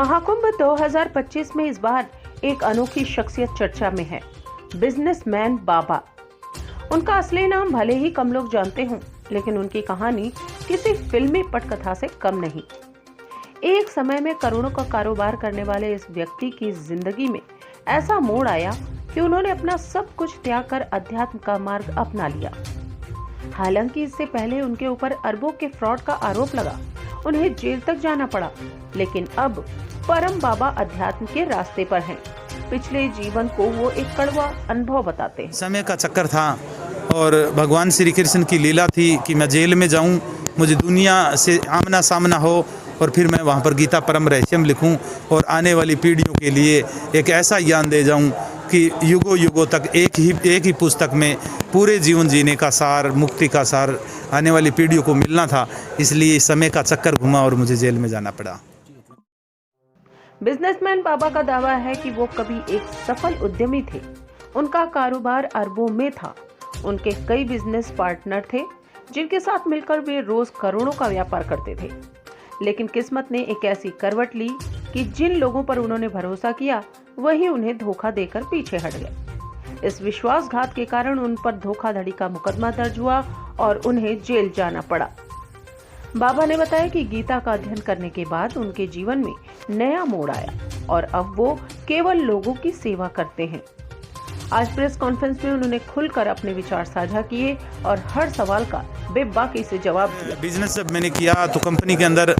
महाकुंभ 2025 में इस बार एक अनोखी शख्सियत चर्चा में है, बिजनेसमैन बाबा। उनका असली नाम भले ही कम लोग जानते हों, लेकिन उनकी कहानी किसी फिल्मी पटकथा से कम नहीं। एक समय में करोड़ों का कारोबार करने वाले इस व्यक्ति की जिंदगी में ऐसा मोड़ आया कि उन्होंने अपना सब कुछ त्याग कर अध्यात्म का मार्ग अपना लिया। हालांकि इससे पहले उनके ऊपर अरबों के फ्रॉड का आरोप लगा, उन्हें जेल तक जाना पड़ा, लेकिन अब परम बाबा अध्यात्म के रास्ते पर हैं। पिछले जीवन को वो एक कड़वा अनुभव बताते हैं। समय का चक्कर था और भगवान श्री कृष्ण की लीला थी कि मैं जेल में जाऊं, मुझे दुनिया से आमना सामना हो और फिर मैं वहां पर गीता परम रहस्यम लिखूं और आने वाली पीढ़ियों के लिए एक ऐसा ज्ञान दे जाऊं कि युगों युगों तक एक ही पुस्तक में पूरे जीवन जीने का सार, मुक्ति का सार आने वाली पीढ़ियों को मिलना था। इसलिए समय का चक्कर घुमा और मुझे जेल में जाना पड़ा। बिजनेसमैन बाबा का दावा है कि वो कभी एक सफल उद्यमी थे। उनका कारोबार अरबों में था। उनके कई बिजनेस पार्टनर थे जिनके साथ मिलकर वे रोज करोड़ों का व्यापार करते थे। लेकिन किस्मत ने एक ऐसी करवट ली कि जिन लोगों पर उन्होंने भरोसा किया वही उन्हें धोखा देकर पीछे हट गए। इस विश्वासघात के कारण उन पर धोखाधड़ी का मुकदमा दर्ज हुआ और उन्हें जेल जाना पड़ा। बाबा ने बताया कि गीता का अध्ययन करने के बाद उनके जीवन में नया मोड़ आया और अब वो केवल लोगों की सेवा करते हैं। आज प्रेस कॉन्फ्रेंस में उन्होंने खुलकर अपने विचार साझा किए और हर सवाल का बेबाकी से जवाब दिया। बिजनेस जब मैंने किया तो कंपनी के अंदर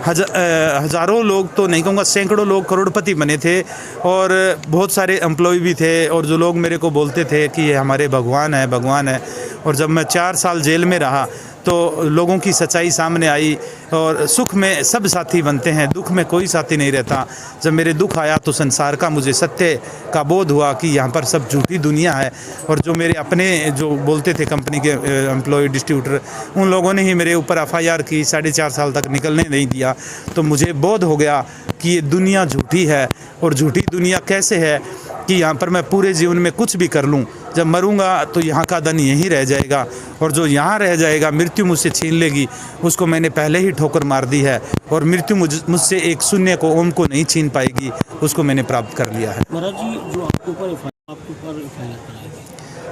हजारों लोग, तो नहीं कहूँगा सैकड़ों लोग करोड़पति बने थे और बहुत सारे एम्प्लॉय भी थे और जो लोग मेरे को बोलते थे कि ये हमारे भगवान है, भगवान है। और जब मैं 4 साल जेल में रहा तो लोगों की सच्चाई सामने आई और सुख में सब साथी बनते हैं, दुख में कोई साथी नहीं रहता। जब मेरे दुख आया तो संसार का मुझे सत्य का बोध हुआ कि यहाँ पर सब झूठी दुनिया है और जो मेरे अपने जो बोलते थे कंपनी के एम्प्लॉय, डिस्ट्रीब्यूटर, उन लोगों ने ही मेरे ऊपर FIR की, 4.5 साल तक निकलने नहीं दिया। तो मुझे बोध हो गया कि ये दुनिया झूठी है और झूठी दुनिया कैसे है कि यहाँ पर मैं पूरे जीवन में कुछ भी कर लूँ, जब मरूंगा तो यहाँ का धन यहीं रह जाएगा और जो यहाँ रह जाएगा मृत्यु मुझसे छीन लेगी। उसको मैंने पहले ही ठोकर मार दी है और मृत्यु मुझसे एक शून्य को, ओम को नहीं छीन पाएगी। उसको मैंने प्राप्त कर लिया है। महाराज जी, जो आपके ऊपर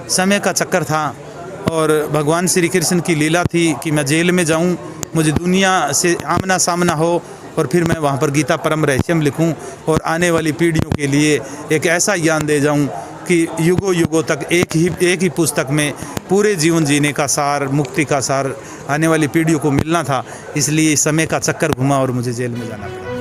समय का चक्कर था और भगवान श्री कृष्ण की लीला थी कि मैं जेल में जाऊं, मुझे दुनिया से आमना सामना हो और फिर मैं वहां पर गीता परम रहस्यम लिखूं और आने वाली पीढ़ियों के लिए एक ऐसा ज्ञान दे जाऊं कि युगों युगों तक एक ही पुस्तक में पूरे जीवन जीने का सार, मुक्ति का सार आने वाली पीढ़ियों को मिलना था। इसलिए समय का चक्कर घुमा और मुझे जेल में जाना पड़ा।